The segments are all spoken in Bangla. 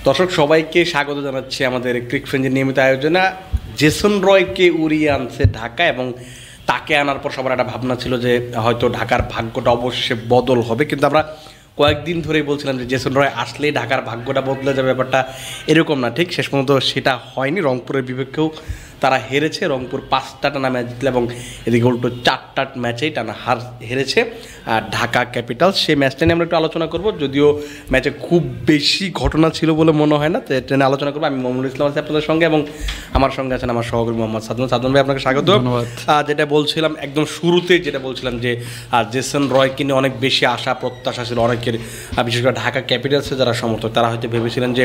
দর্শক সবাইকে স্বাগত জানাচ্ছি আমাদের ক্রিক ফ্রেঞ্জের নিয়মিত আয়োজনে। জেসন রয়কে উড়িয়ে আনছে ঢাকা এবং তাকে আনার পর সবার একটা ভাবনা ছিল যে হয়তো ঢাকার ভাগ্যটা অবশ্যই বদল হবে, কিন্তু আমরা কয়েকদিন ধরেই বলছিলাম যে জেসন রয় আসলেই ঢাকার ভাগ্যটা বদলে যাবে, ব্যাপারটা এরকম না। ঠিক শেষ পর্যন্ত সেটা হয়নি। রংপুরের বিপক্ষেও তারা হেরেছে। রংপুর 5টা টানা ম্যাচ জিতলে এবং এদিকে উল্টো 4টা ম্যাচেই টানা হেরেছে ঢাকা ক্যাপিটালস। সেই ম্যাচটা নিয়ে আমরা একটু আলোচনা করব, যদিও ম্যাচে খুব বেশি ঘটনা ছিল বলে মনে হয় না। তো এটা নিয়ে আলোচনা করবো। আমি মোহাম্মদ ইসলাম আছি আপনাদের সঙ্গে এবং আমার সঙ্গে আছেন আমার সহকর্মী মোহাম্মদ সাদমান। সাদমান ভাই, আপনাকে স্বাগত। যেটা বলছিলাম একদম শুরুতেই, যেটা বলছিলাম যে জেসন রয়কে নিয়ে অনেক বেশি আশা প্রত্যাশা ছিল অনেকের, বিশেষ করে ঢাকা ক্যাপিটালসের যারা সমর্থক তারা হয়তো ভেবেছিলেন যে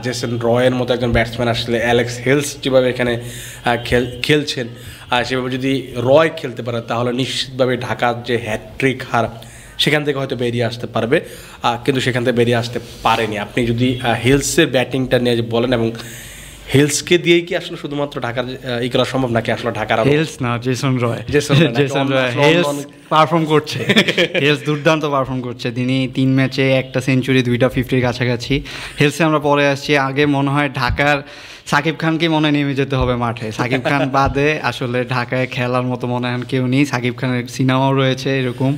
জেসন রয়ের মতো একজন ব্যাটসম্যান আসলে অ্যালেক্স হেলস যেভাবে এখানে খেলছেন সেভাবে যদি রয় খেলতে পারে তাহলে নিশ্চিতভাবে ঢাকার যে হ্যাটট্রিক হার সেখান থেকে হয়তো বেরিয়ে আসতে পারবে, কিন্তু সেখান থেকে বেরিয়ে আসতে পারেনি। আপনি যদি হিলসের ব্যাটিংটা নিয়ে বলেন এবং হিলসকে দিয়েই কি আসলে শুধুমাত্র ঢাকার ই করা সম্ভব, নাকি আসলে ঢাকার হিলস না জেসন রয় হিলস পারফর্ম করছে। হিলস দুর্দান্ত পারফর্ম করছে। তিনি 3 ম্যাচে 1টা সেঞ্চুরি 2টা 50-র কাছাকাছি। হিলসে আমরা পরে আসছি। আগে মনে হয় ঢাকার সাকিব খানকে মনে নেমে যেতে হবে মাঠে। সাকিব খান বাদে আসলে ঢাকায় খেলার মতো মনে হয় কেউ নেই। সাকিব খানের সিনেমাও রয়েছে এরকম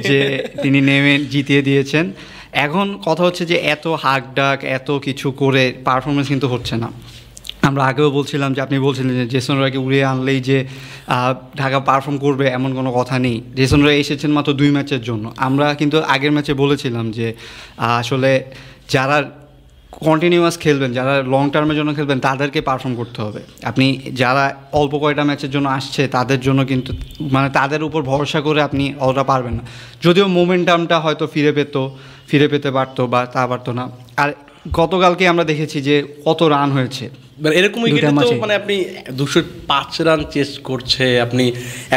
যে তিনি নেমে জিতিয়ে দিয়েছেন। এখন কথা হচ্ছে যে এত হাক ডাক এত কিছু করে পারফরমেন্স কিন্তু হচ্ছে না। আমরা আগেও বলছিলাম যে আপনি বলছিলেন যে জেসন রয়কে উড়িয়ে আনলেই যে ঢাকা পারফর্ম করবে এমন কোনো কথা নেই। জেসন রয় এসেছেন মাত্র 2 ম্যাচের জন্য। আমরা কিন্তু আগের ম্যাচে বলেছিলাম যে আসলে যারা কন্টিনিউয়াস খেলবেন, যারা লং টার্মের জন্য খেলবেন তাদেরকে পারফর্ম করতে হবে। আপনি যারা অল্প কয়টা ম্যাচের জন্য আসছে তাদের জন্য কিন্তু মানে তাদের উপর ভরসা করে আপনি অতটা পারবেন না। যদিও মোমেন্টামটা হয়তো ফিরে পেতে পারতো বা তা পারতো না। আর গতকালকে আমরা দেখেছি যে কত রান হয়েছে এরকম উইকেটে তো মানে আপনি 205 রান চেস করছে, আপনি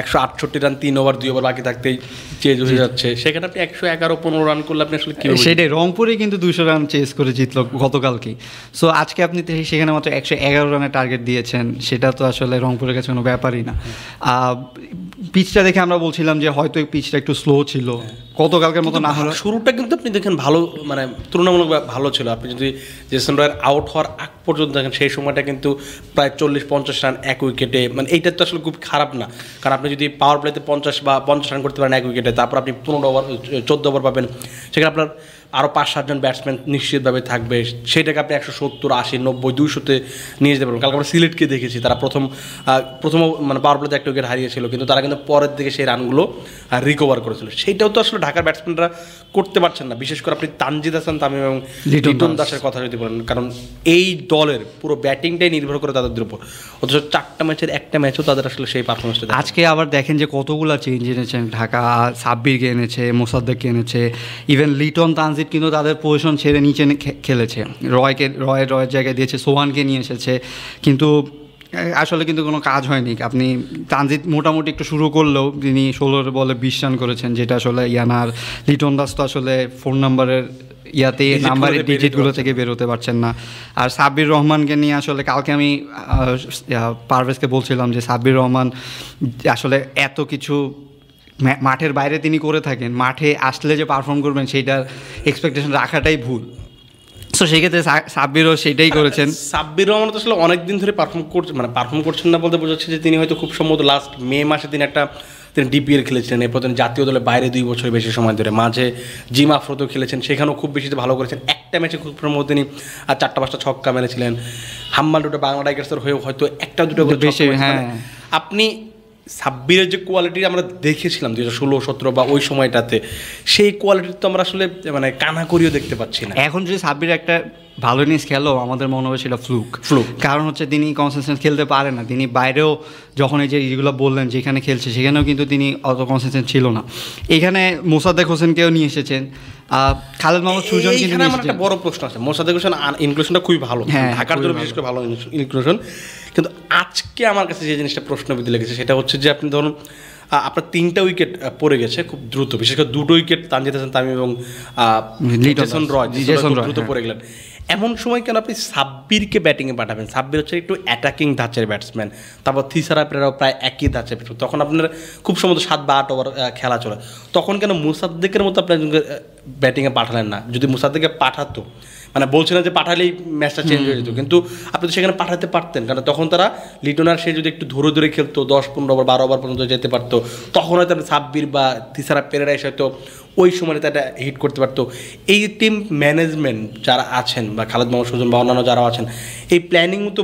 168 রান 3 ওভার 2 ওভার বাকি থাকতেই চেজ হয়ে যাচ্ছে, সেখানে আপনি 111-15 রান করলে আপনি আসলে কি সেটাই রংপুরে কিন্তু 200 রান চেস করে জিতলো গতকালকে। সো আজকে আপনি সেখানে মাত্র 111 রানের টার্গেট দিয়েছেন, সেটা তো আসলে রংপুরের কাছে কোনো ব্যাপারই না। পিচটা দেখে আমরা বলছিলাম যে হয়তো এই পিচটা একটু স্লো ছিল গতকালকের মতো না হলো। শুরুটা কিন্তু আপনি দেখেন ভালো, মানে তুলনামূলক ভালো ছিল। আপনি যদি জেসন রয়ের আউট হওয়ার আগ পর্যন্ত দেখেন সেই সময়টা কিন্তু প্রায় 40-50 রান 1 উইকেটে, মানে এইটা তো আসলে খুব খারাপ না। কারণ আপনি যদি পাওয়ার প্লেতে 50 বা 50 রান করতে পারেন 1 উইকেটে, তারপর আপনি 14 ওভার পাবেন, সেখানে আপনার আরও 5-7 জন ব্যাটসম্যান নিশ্চিতভাবে থাকবে, সেইটাকে আপনি 170, 80, 90, 200-তে নিয়ে যেতে পারবেন। কালকে আমরা সিলেটকে দেখেছি, তারা প্রথম মানে পাওয়ার প্লেতে 1 উইকেট হারিয়েছিল, কিন্তু তারা কিন্তু পরের দিকে সেই রানগুলো রিকভার করেছিল। সেইটাও তো আসলে ঢাকার ব্যাটসম্যানরা করতে পারছেন না। বিশেষ করে আপনি তানজিদ হাসান তামিম এবং লিটন দাসের কথা যদি বলেন, কারণ এই দলের পুরো ব্যাটিংটাই নির্ভর করে তাদের উপর, অথচ 4টা ম্যাচের 1টা ম্যাচও তাদের আসলে সেই পারফরমেন্সটা। আজকে আবার দেখেন যে কতগুলো চেঞ্জ এনেছেন ঢাকা। সাব্বিরকে এনেছে, মোসাদ্দেককে এনেছে, ইভেন লিটন তানজিদ কিন্তু তাদের পজিশন ছেড়ে নিচে খেলেছে। রয়ের জায়গায় দিয়েছে, সোহানকে নিয়ে এসেছে, কিন্তু আসলে কিন্তু কোনো কাজ হয়নি। আপনি তানজিদ মোটামুটি একটু শুরু করলেও তিনি 16 বলে 20 রান করেছেন, যেটা আসলে ইয়ানার। লিটন দাস তো আসলে 4 নম্বরের নাম্বারের ডিজিটগুলো থেকে বেরোতে পারছেন না। আর সাব্বির রহমানকে নিয়ে আসলে কালকে আমি পারভেজকে বলছিলাম যে সাব্বির রহমান আসলে এত কিছু মাঠের বাইরে তিনি করে থাকেন, মাঠে আসলে যে পারফর্ম করবেন সেইটার এক্সপেকটেশন রাখাটাই ভুল। সো সেক্ষেত্রে সাব্বিরও সেটাই করেছেন। সাব্বির রহমান তো আসলে অনেকদিন ধরে পারফর্ম করছেন না বলতে বোঝাচ্ছে যে তিনি হয়তো খুব সম্ভবত লাস্ট মে মাসে তিনি ডিপিএল খেলেছিলেন, এরপর তিনি জাতীয় দলে বাইরে 2 বছর বেশি সময় ধরে, মাঝে জিম আফ্রোতেও খেলেছেন, সেখানেও খুব বেশি ভালো করেছেন। একটা ম্যাচে খুব সম্ভবত তিনি 4টা-5টা ছক্কা মেরেছিলেন। হাম্মাল দুটো বাংলা টাইগার্সের হয়েও হয়তো 1টা-2টা বেশি। হ্যাঁ, আপনি সাব্বিরের যে কোয়ালিটি আমরা দেখেছিলাম 2016-17 বা ওই সময়টাতে, সেই কোয়ালিটি তো আমরা আসলে মানে কানাকড়িও দেখতে পাচ্ছি না। এখন যদি সাব্বির একটা ভালো ইনিংস খেলো আমাদের মনে হবে সেটা ফ্লুক। কারণ হচ্ছে তিনি কনসিস্টেন্ট খেলতে পারেন না। তিনি বাইরেও যখন এই যে যেগুলো বললেন যেখানে খেলছে সেখানেও কিন্তু তিনি অত কনসিস্টেন্ট ছিল না। এখানে মোসাদ্দেক হোসেনকেও নিয়ে এসেছেন, খালেদ মাহমুদ সুজন কিন্তু আমার একটা বড় প্রশ্ন আছে। মোসাদ্দেক হোসেন ইনক্লুশনটা খুবই ভালো, ঢাকার জন্য বিশেষ করে ভালো ইনক্লুশন, কিন্তু আজকে আমার কাছে যে জিনিসটা প্রশ্নবিদ্ধ লেগেছে সেটা হচ্ছে যে আপনি ধরুন আপনার 3টা উইকেট পড়ে গেছে খুব দ্রুত, বিশেষ করে 2টো উইকেট তানজিদ হাসান তামিম এবং জেসন রয় দ্রুত পড়ে গেলেন। এমন সময় কেন আপনি সাব্বিরকে ব্যাটিংয়ে পাঠাবেন? সাব্বির হচ্ছে একটু অ্যাটাকিং ধাঁচের ব্যাটসম্যান, তারপর থিসারা প্লেয়ারও প্রায় একই ধাঁচের ব্যাটসম্যান, তখন আপনার খুব সম্ভবত 7 বা 8 ওভার খেলা চলে, তখন কেন মোসাদ্দেকের মতো আপনার ব্যাটিংয়ে পাঠালেন না, যদি মুসাদ্দেককে পাঠাতো, মানে বলছে না যে পাঠালেই ম্যাচটা চেঞ্জ হয়ে যেত, কিন্তু আপনি তো সেখানে পাঠাতে পারতেন, কারণ তখন তারা লিটন আর সে যদি একটু ধরে ধরে খেলতো 10-15 ওভার 12 ওভার পর্যন্ত যেতে পারতো, তখন হয়তো সাব্বির বা তিসারা পেরেরা এসে হয়তো ওই সময় তারা হিট করতে পারতো। এই টিম ম্যানেজমেন্ট যারা আছেন বা খালেদ মোহাম্মদ সুজন বা অন্যান্য যারা আছেন, এই প্ল্যানিং তো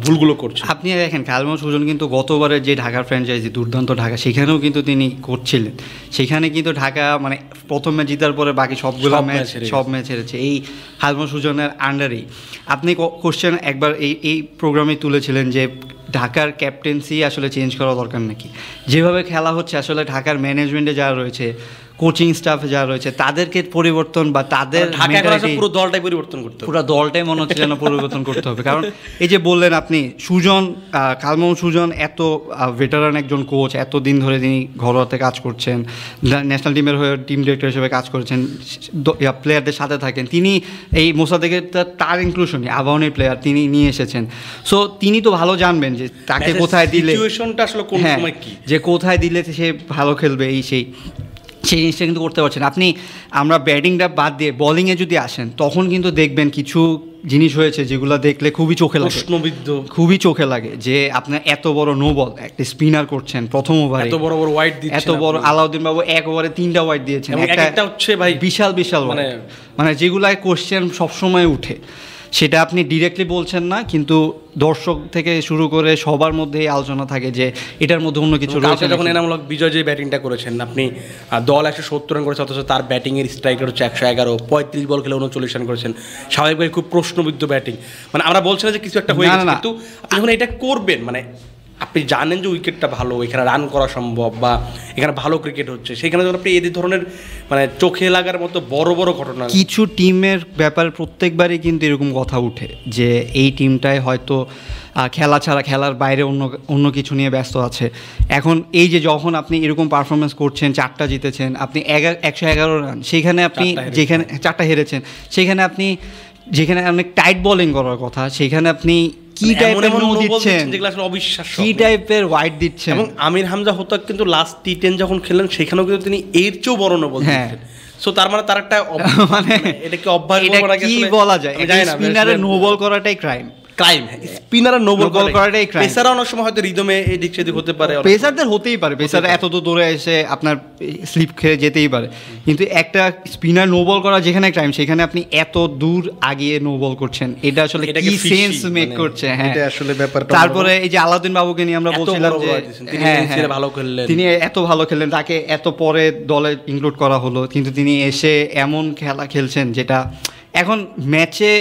ভুলগুলো করছে। আপনি দেখেন খালেদ মোহাম্মদ সুজন কিন্তু গতবারের যে ঢাকার ফ্র্যাঞ্চাইজি দুর্দান্ত ঢাকা, সেখানেও কিন্তু তিনি কোচ ছিলেন। সেখানে কিন্তু ঢাকা মানে প্রথম ম্যাচ জিতার পরে বাকি সবগুলো সব ম্যাচ হেরেছে এই খালেদ মোহাম্মদ সুজনের আন্ডারেই। আপনি কোশ্চেন একবার এই প্রোগ্রামে তুলেছিলেন যে ঢাকার ক্যাপ্টেন্সি আসলে চেঞ্জ করা দরকার নাকি, যেভাবে খেলা হচ্ছে আসলে ঢাকার ম্যানেজমেন্টে যারা রয়েছে, কোচিং স্টাফে যারা রয়েছে, তাদেরকে পরিবর্তন বা তাদের পুরো দলটাই পরিবর্তন করতে হবে, পুরো দলটাই মনে হচ্ছে যেন পরিবর্তন করতে হবে। কারণ এই যে বললেন আপনি সুজন, খালেদ মোহাম্মদ সুজন এত ভেটারান একজন কোচ, এত দিন ধরে তিনি ঘরোয়াতে কাজ করছেন, ন্যাশনাল টিমের হয়ে টিম ডিরেক্টর হিসেবে কাজ করেছেন, প্লেয়ারদের সাথে থাকেন, তিনি এই মোসাদ্দেকের তার ইনক্লুশনই আবাহনীর প্লেয়ার তিনি নিয়ে এসেছেন। সো তিনি তো ভালো জানবেন যে তাকে কোথায় দিলে সিচুয়েশনটা আসলে কোন সময় কি, যে কোথায় দিলে সে ভালো খেলবে, সেই জিনিসটা কিন্তু করতে পারছেন। আমরা ব্যাটিংটা বাদ দিয়ে বোলিংয়ে যদি আসেন, তখন কিন্তু দেখবেন কিছু জিনিস হয়েছে যেগুলো দেখলে খুবই চোখে লাগে যে আপনার এত বড় নো বল একটা স্পিনার করছেন প্রথম ওভারে, এত বড় ওয়াইড দিচ্ছেন, এত বড় আলাউদ্দিন বাবু এক ওভারে 3টা ওয়াইড দিয়েছেন, একটা হচ্ছে ভাই বিশাল মানে যেগুলায় কোশ্চেন সবসময় উঠে, সেটা আপনি ডিরেক্টলি বলছেন না, কিন্তু দর্শক থেকে শুরু করে সবার মধ্যে আলোচনা থাকে যে এটার মধ্যে অন্য কিছু রয়েছে। যখন এনামূলক বিজয় যে ব্যাটিংটা করেছেন, আপনি দল 170 রান করেছে, অথচ তার ব্যাটিংয়ের স্ট্রাইক রেট হচ্ছে 111, 35 বল খেলে 39 রান করেছেন, স্বাভাবিকভাবে খুব প্রশ্নবিদ্ধ ব্যাটিং। মানে আমরা বলছি না যে কিছু একটা হয়ে গেছে, কিন্তু আপনি যখন এটা করবেন, মানে আপনি জানেন যে উইকেটটা ভালো, এখানে রান করা সম্ভব বা এখানে ভালো ক্রিকেট হচ্ছে, সেখানে যখন আপনি এই ধরনের মানে চোখে লাগার মতো বড় বড় ঘটনা, কিছু টিমের ব্যাপারে প্রত্যেকবারই কিন্তু এরকম কথা উঠে যে এই টিমটায় হয়তো খেলা ছাড়া খেলার বাইরে অন্য কিছু নিয়ে ব্যস্ত আছে। এখন এই যে যখন আপনি এরকম পারফরমেন্স করছেন, 4টা জিতেছেন, আপনি 111 রান, সেইখানে আপনি যেখানে 4টা হেরেছেন, সেখানে আপনি যেখানে অনেক টাইট বোলিং করার কথা, সেখানে আপনি কি টাইপের নো দিচ্ছেন, যেগুলো আসলে অবিশ্বাস্য, কি টাইপের ওয়াইড দিচ্ছেন। এবং আমির হামজা হোতাক কিন্তু লাস্ট টি10 যখন খেলেন, সেখানেও কিন্তু তিনি এর চেয়েও বড় নো বল দিচ্ছেন। সো তার মানে তার একটা মানে এটা কি অভ্যাস বলা যায়, স্পিনারে নো বল করাটাই ক্রাইম, স্পিনার নো বল করাটাই ক্রাইম। পেসাররা অনেক সময় হয়তো রিদমে এই দিক সেদিক হতে পারে, পেসারদের হতেই পারে, পেসার এত তো দৌড়ে এসে আপনার স্লিপ খেয়ে যেতেই পারে, কিন্তু একটা স্পিনার নো বল করা যেখানে ক্রাইম, সেখানে আপনি এত দূর আগিয়ে নো বল করছেন, এটা আসলে কি সেন্স মেক করছে? হ্যাঁ, এটা আসলে ব্যাপারটা। তারপরে এই যে আলাউদ্দিন বাবুকে নিয়ে আমরা বলছিলাম যে তিনি এত ভালো খেললেন, তাকে এত পরে দলে ইনক্লুড করা হলো, কিন্তু তিনি এসে এমন খেলা খেলছেন যেটা এখন ম্যাচে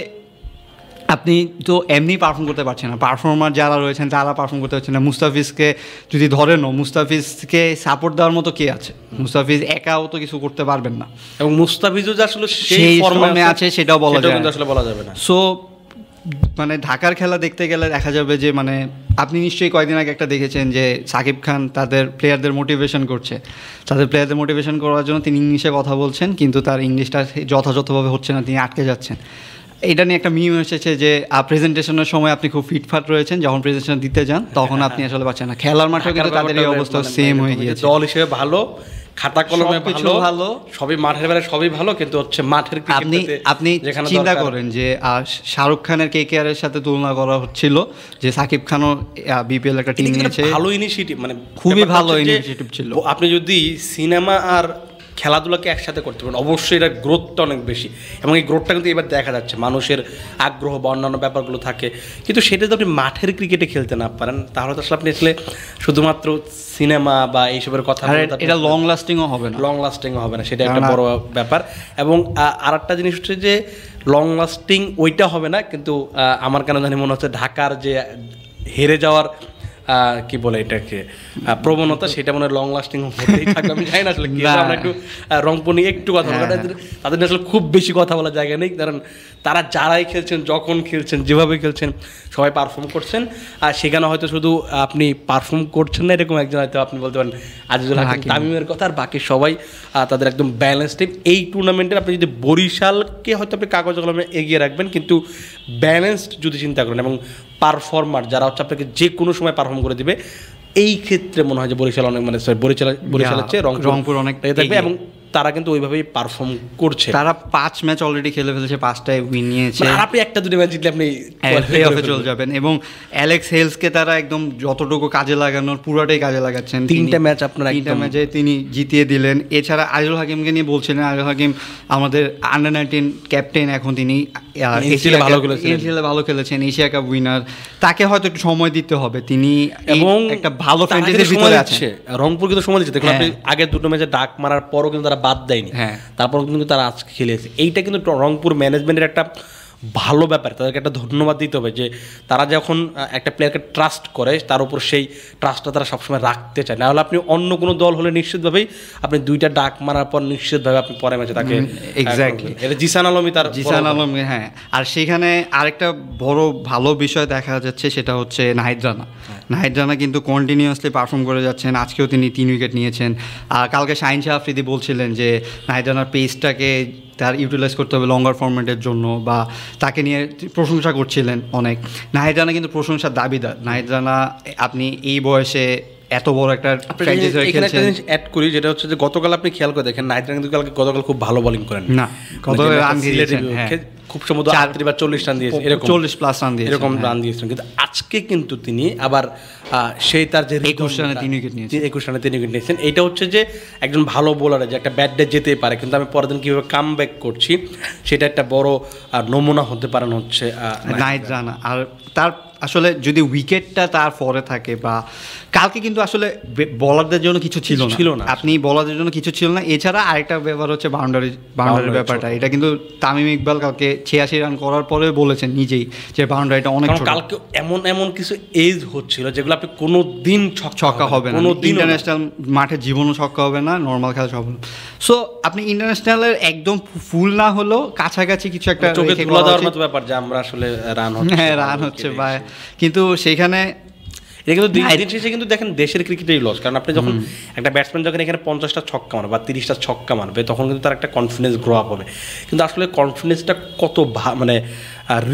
আপনি তো এমনি পারফর্ম করতে পারছেন না, পারফর্মার যারা রয়েছেন তারা পারফর্ম করতে পারছেন না। মুস্তাফিজকে যদি ধরেনও, মুস্তাফিজকে সাপোর্ট দেওয়ার মতো কে আছে? মুস্তাফিজ একাও তো কিছু করতে পারবেন না, এবং মুস্তাফিজও যে আসলে সেই ফর্মে আছে সেটাও বলা যাবে না। সো মানে ঢাকার খেলা দেখতে গেলে দেখা যাবে যে মানে আপনি নিশ্চয়ই কয়েকদিন আগে একটা দেখেছেন যে সাকিব খান তাদের প্লেয়ারদের মোটিভেশন করছে, তাদের প্লেয়ারদের মোটিভেশন করার জন্য তিনি ইংলিশে কথা বলছেন, কিন্তু তার ইংলিশটা যথাযথভাবে হচ্ছে না, তিনি আটকে যাচ্ছেন। এটা নিয়ে একটা মিম এসেছে যে প্রেজেন্টেশনের সময় আপনি খুব ফিটফাট রয়েছেন, যখন প্রেজেন্টেশন দিতে যান তখন আপনি আসলে পাচ্ছেন না। খেলার মাঠেও কিন্তু তাদের এই অবস্থা সেম হয়ে গিয়েছে। দল হিসেবে ভালো, খাতা কলমে ভালো, সবই মাঠের বেলায় সবই ভালো, কিন্তু হচ্ছে মাঠের আপনি চিন্তা করেন যে শাহরুখ খানের KKR এর সাথে তুলনা করা হচ্ছিল, যে সাকিব খানও BPL একটা টিম নিয়েছে, ভালো ইনিশিয়েটিভ, মানে খুবই ভালো ইনিশিয়েটিভ ছিল। আপনি যদি সিনেমা আর খেলাধুলাকে একসাথে করতে পারেন, অবশ্যই এটার গ্রোথটা অনেক বেশি, এবং এই গ্রোথটা কিন্তু এবার দেখা যাচ্ছে, মানুষের আগ্রহ বা অন্যান্য ব্যাপারগুলো থাকে, কিন্তু সেটা যদি আপনি মাঠের ক্রিকেটে খেলতে না পারেন, তাহলে তো আসলে আপনি আসলে শুধুমাত্র সিনেমা বা এইসবের কথা, এটা লং লাস্টিংও হবে না, সেটা একটা বড় ব্যাপার। এবং আর একটা জিনিস হচ্ছে যে লং লাস্টিং ওইটা হবে না, কিন্তু আমার কেন জানি মনে হচ্ছে ঢাকার যে হেরে যাওয়ার কি বলে এটাকে প্রবণতা, সেটা মনে হয় লং লাস্টিং হতেই থাকবে। আমি জানি না আসলে কি, আমরা একটু রংপুর নিয়ে একটু কথা বলা, তাদের আসলে খুব বেশি কথা বলার জায়গা নেই, কারণ তারা যারাই খেলছেন, যখন খেলছেন, যেভাবে খেলছেন, সবাই পারফর্ম করছেন। আর সেখানে হয়তো শুধু আপনি পারফর্ম করছেন না এরকম একজন, হয়তো আপনি বলতে পারেন আজিজুল হাকিম, তামিমের কথা, আর বাকি সবাই তাদের একদম ব্যালেন্স টিম। এই টুর্নামেন্টের আপনি যদি বরিশালকে হয়তো আপনি কাগজ কলমে এগিয়ে রাখবেন, কিন্তু ব্যালেন্সড যদি চিন্তা করেন এবং পারফর্মার যারা হচ্ছে আপনাকে যে কোনো সময় পারফর্ম করে দিবে, এই ক্ষেত্রে মনে হয় যে বরিশাল অনেক, মানে বরিশালের চেয়ে রংপুর অনেক থাকবে। এবং তারা কিন্তু ওইভাবেই পারফর্ম করছে। তারা 5 ম্যাচ অলরেডি খেলে ফেলেছে, 5টায় উইন নিয়েছে। আর আপনি একটা দুটো ম্যাচ জিতলে আপনি প্লে অফে চলে যাবেন। এবং অ্যালেক্স হেলসকে তারা একদম যতটুকু কাজে লাগানোর পুরোটাই কাজে লাগাচ্ছেন। 3টা ম্যাচ আপনারা 3টা ম্যাচে তিনি জিতিয়ে দিলেন। এছাড়া আদিল হাকিমকে নিয়ে বলছিলেন, আদিল হাকিম আমাদের আন্ডার-19 ক্যাপ্টেন, এখন তিনি এশিয়ালে ভালো খেলেছেন, এশিয়া কাপ উইনার। তাকে হয়তো একটু সময় দিতে হবে, তিনি এবং একটা ভালো ফ্র্যাঞ্চাইজির ভিতরে আছে। রংপুর কিন্তু সময় দিচ্ছে, দেখুন আপনি আগের দুটো ম্যাচে ডাক মারার পরও কিন্তু তারা বাদ দেয়নি, তারপর কিন্তু তারা আজকে খেলেছে। এইটা কিন্তু রংপুর ম্যানেজমেন্টের একটা ভালো ব্যাপার, তাদেরকে একটা ধন্যবাদ দিতে হবে যে তারা যখন একটা প্লেয়ারকে ট্রাস্ট করে তার উপর সেই ট্রাস্টটা তারা সবসময় রাখতে চায়। নাহলে আপনি অন্য কোনো দল হলে নিশ্চিতভাবেই আপনি 2টা ডাক মারার পর নিশ্চিতভাবে আপনি পরে ম্যাচে তাকে এক্স্যাক্টলি এটা জিসান আলম। হ্যাঁ, আর সেখানে আরেকটা বড় ভালো বিষয় দেখা যাচ্ছে, সেটা হচ্ছে নাহিদ রানা কিন্তু কন্টিনিউয়াসলি পারফর্ম করে যাচ্ছেন। আজকেও তিনি 3 উইকেট নিয়েছেন। আর কালকে শাহিন শাহ আফ্রিদি বলছিলেন যে নাহিদ রানার পেসটাকে তার ইউটিলাইজ করতে হবে লঙ্গার ফরম্যাটের জন্য, বা তাকে নিয়ে প্রশংসা করছিলেন অনেক। নাহিদ রানা কিন্তু প্রশংসার দাবিদার। নাহিদ রানা আপনি এই বয়সে এত বড় একটা ফ্র্যাঞ্চাইজি খেলছেন। অ্যাড করি যেটা হচ্ছে যে গতকাল আপনি খেয়াল করে দেখেন, নাহিদ রানা কিন্তু গতকাল খুব ভালো বোলিং করেন না, গতকাল রান দিয়েছেন খুব সম্ভবত 38 বা 40 রান দিয়েছে, এরকম 40 প্লাস রান দিয়েছে, এরকম রান দিয়েছেন। কিন্তু আজকে কিন্তু তিনি আবার সেই তার যে 21 রানে 3 উইকেট নিয়েছেন। এইটা হচ্ছে যে একজন ভালো বোলার যে একটা ব্যাট ডে যেতেই পারে, কিন্তু আমি পরের দিন কীভাবে কাম ব্যাক করছি সেটা একটা বড় নমুনা হতে পারেন হচ্ছে নাহিদ রানা। আর তার আসলে যদি উইকেটটা তার পরে থাকে, বা কালকে কিন্তু আসলে বলারদের জন্য কিছু ছিল না, আপনি বলারদের জন্য কিছু ছিল না। এছাড়া আরেকটা ব্যাপার হচ্ছে বাউন্ডারির ব্যাপারটা। এটা কিন্তু তামিম ইকবাল কালকে 86 রান করার পরে বলেছেন নিজেই যে বাউন্ডারিটা অনেক ছোট। কালকে এমন কিছু এজ হচ্ছিল যেগুলো আপনি কোনো দিন ছক্কা হবে না, ইন্টারন্যাশনাল মাঠে জীবনও ছক্কা হবে না, নর্মাল খেলা সব। সো আপনি ইন্টারন্যাশনালের একদম ফুল না হলেও কাছাকাছি কিছু একটা চোখে তুলে দেওয়ার মতো ব্যাপার যে আমরা আসলে রান হচ্ছে বা, কিন্তু সেইখানে এটা কিন্তু দিন শেষে কিন্তু দেখেন দেশের ক্রিকেটেই লস। কারণ আপনি যখন একটা ব্যাটসম্যান যখন এখানে 50টা ছক্কা মারবে বা 30টা ছক্কা মারবে, তখন কিন্তু তার একটা কনফিডেন্স গ্রো আপ হবে। কিন্তু আসলে কনফিডেন্সটা কত মানে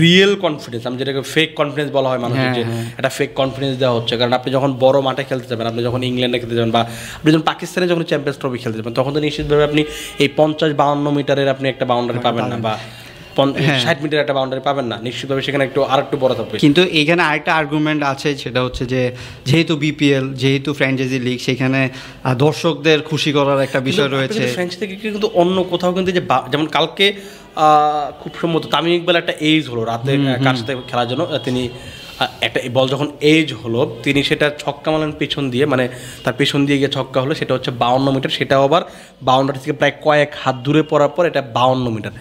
রিয়েল কনফিডেন্স, আমি যেটাকে ফেক কনফিডেন্স বলা হয় মানুষের, যে একটা ফেক কনফিডেন্স দেওয়া হচ্ছে। কারণ আপনি যখন বড় মাঠে খেলতে যাবেন, আপনি যখন ইংল্যান্ডে খেলতে যাবেন, বা আপনি যখন পাকিস্তানে যখন চ্যাম্পিয়ন্স ট্রফি খেলতে যাবেন, তখন তো নিশ্চিতভাবে আপনি এই 50-52 মিটারের আপনি একটা বাউন্ডারি পাবেন না, বা 60 মিটার একটা বাউন্ডারি পাবেন না, নিশ্চিতভাবে সেখানে আরেকটু বড় থাকবে। কিন্তু এইখানে আরেকটা আর্গুমেন্ট আছে, সেটা হচ্ছে যে যেহেতু বিপিএল, যেহেতু ফ্র্যাঞ্চাইজি লিগ, সেখানে দর্শকদের খুশি করার একটা বিষয় রয়েছে। ফ্র্যাঞ্চাইজি কিন্তু অন্য কোথাও কিন্তু যে যেমন কালকে খুব সম্ভবত তামিম ইকবাল একটা এজ হলো রাতে কার সাথে খেলার জন্য, তিনি একটা বল যখন এজ হলো তিনি সেটা ছক্কা মারলেন পেছন দিয়ে, মানে তার পেছন দিয়ে গিয়ে ছক্কা হলো, সেটা হচ্ছে 52 মিটার। সেটাও আবার বাউন্ডারি থেকে প্রায় কয়েক হাত দূরে পড়ার পর এটা 52 মিটার।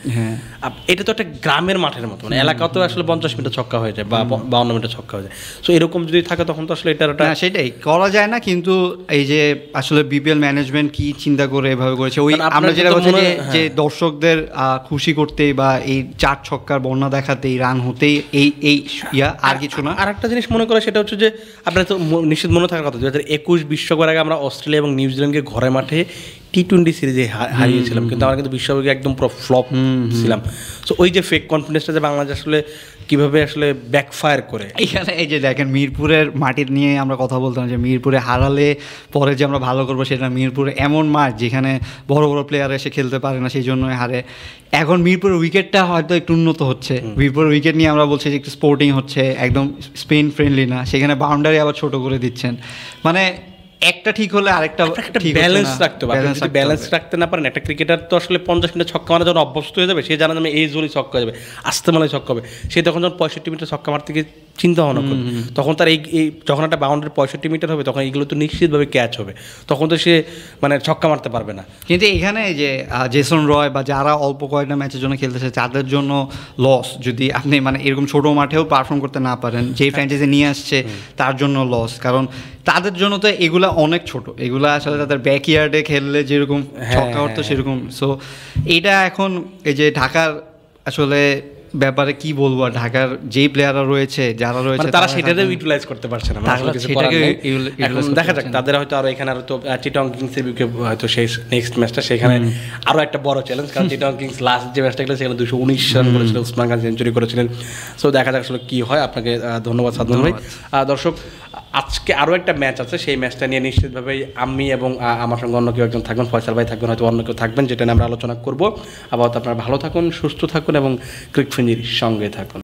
এটা তো একটা গ্রামের মাঠের মতো, মানে এলাকাতেও আসলে 50 মিটার ছক্কা হয়ে যায় বা 52 মিটার ছক্কা হয়ে যায়। সো এরকম যদি থাকে তখন তো আসলে এটা সেটাই করা যায় না। কিন্তু এই যে আসলে বিপিএল ম্যানেজমেন্ট কি চিন্তা করে এভাবে করেছে, ওই আমরা যেটা বলছি যে দর্শকদের খুশি করতে বা এই 4 ছক্কার বন্যা দেখাতেই, রান হতেই এই আর কিছু। আর একটা জিনিস মনে করে সেটা হচ্ছে যে আপনার তো নিশ্চিত মনে থাকার কথা, 2021 বিশ্বকাপের আগে আমরা অস্ট্রেলিয়া এবং নিউজিল্যান্ডকে ঘরে মাঠে টি-20 সিরিজে হারিয়েছিলাম, কিন্তু আমরা কিন্তু বিশ্বকাপে একদম পুরো ফ্লপ ছিলাম। সো ওই যে ফেক কনফিডেন্সটা যে বাংলাদেশ আসলে কীভাবে আসলে ব্যাকফায়ার করে, এখানে এই যে দেখেন মিরপুরের মাটির নিয়ে আমরা কথা বলতাম যে মিরপুরে হারালে পরে যে আমরা ভালো করবো, সেটা মিরপুরে এমন মাঠ যেখানে বড় বড় প্লেয়ার এসে খেলতে পারে না, সেই জন্যই হারে। এখন মিরপুরের উইকেটটা হয়তো একটু উন্নত হচ্ছে, মিরপুরের উইকেট নিয়ে আমরা বলছি যে একটু স্পোর্টিং হচ্ছে, একদম স্পিন ফ্রেন্ডলি না, সেখানে বাউন্ডারি আবার ছোট করে দিচ্ছেন। মানে একটা ঠিক হলে আরেকটা ব্যালেন্স রাখতে হবে। যদি ব্যালেন্স রাখতে না পারেন, একটা ক্রিকেটার তো আসলে 50 মিটার ছক্কা মারা যখন অভ্যস্ত হয়ে যাবে, সে জানা যাবে এই জোরই ছক্কা হয়ে যাবে, আস্তে মালে ছক্কা হবে। সে তখন যখন 65 মিটার ছক্কা মারতে গিয়ে চিন্তা ভাবনা করবে, তখন তার এই যখন একটা বাউন্ডারি 65 মিটার হবে, তখন এইগুলো তো নিশ্চিতভাবে ক্যাচ হবে, তখন তো সে মানে ছক্কা মারতে পারবে না। কিন্তু এখানে যে জেসন রয় বা যারা অল্প কয়েকটা ম্যাচের জন্য খেলতেছে, তাদের জন্য লস। যদি আপনি মানে এরকম ছোটো মাঠেও পারফর্ম করতে না পারেন, যেই ফ্র্যাঞ্চাইজি নিয়ে আসছে তার জন্য লস। কারণ তাদের জন্য তো এগুলা অনেক ছোট, এগুলা আসলে তাদের ব্যাকইয়ার্ডে খেললে যেরকম ছক্কা হতো সেরকম। সো এইটা এখন এই যে ঢাকার আসলে ব্যাপারে কি বলবো, ঢাকার যেই প্লেয়াররা রয়েছে, যারা রয়েছে, তারা সেটাকে ইউটিলাইজ করতে পারছে না। এখন দেখা যাক, তাদের হয়তো আরো এখানে আরো তো চিটং কিংসের বিপক্ষে হয়তো সেই নেক্সট ম্যাচটা, সেখানে আরো একটা বড় চ্যালেঞ্জ। কারণ চিটং কিংস লাস্ট যে ম্যাচটা খেলে সেখানে 219 রান করেছিল, উসমান খান সেঞ্চুরি করেছিলেন। সো দেখা যাক আসলে কি হয়। আপনাকে ধন্যবাদ সাদমান ভাই। দর্শক আজকে আরও একটা ম্যাচ আছে, সেই ম্যাচটা নিয়ে নিশ্চিতভাবেই আমি এবং আমার সঙ্গে অন্য কেউ একজন থাকবেন, ফয়সাল ভাই থাকবেন, হয়তো অন্য কেউ থাকবেন, যেটা নিয়ে আমরা আলোচনা করবো। আপাতত আপনারা ভালো থাকুন, সুস্থ থাকুন এবং ক্রিক ফ্রেঞ্জির সঙ্গে থাকুন।